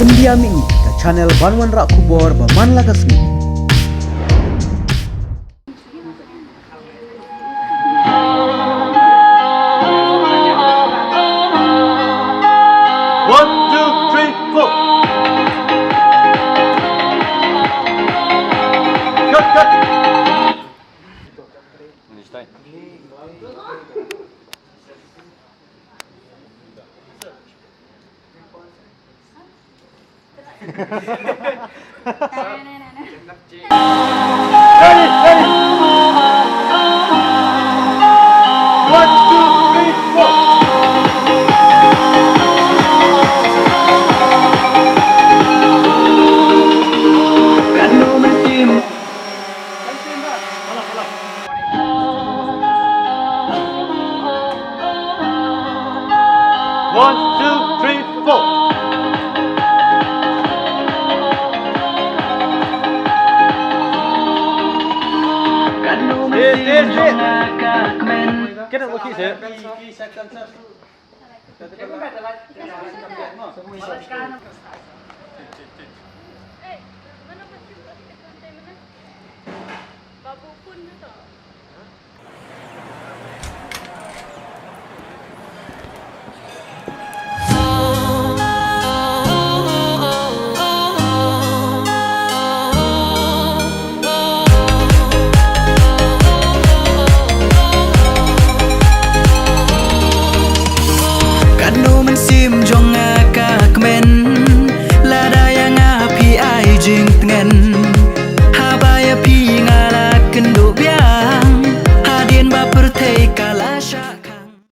India Mini ke channel Banwan Rak Kubor Baman Lagasmi. One, two, three, four. Cut. Ready. One, two, three, four. One, two, three, four. Sit. Get it, look, sit. Kan no man sim jong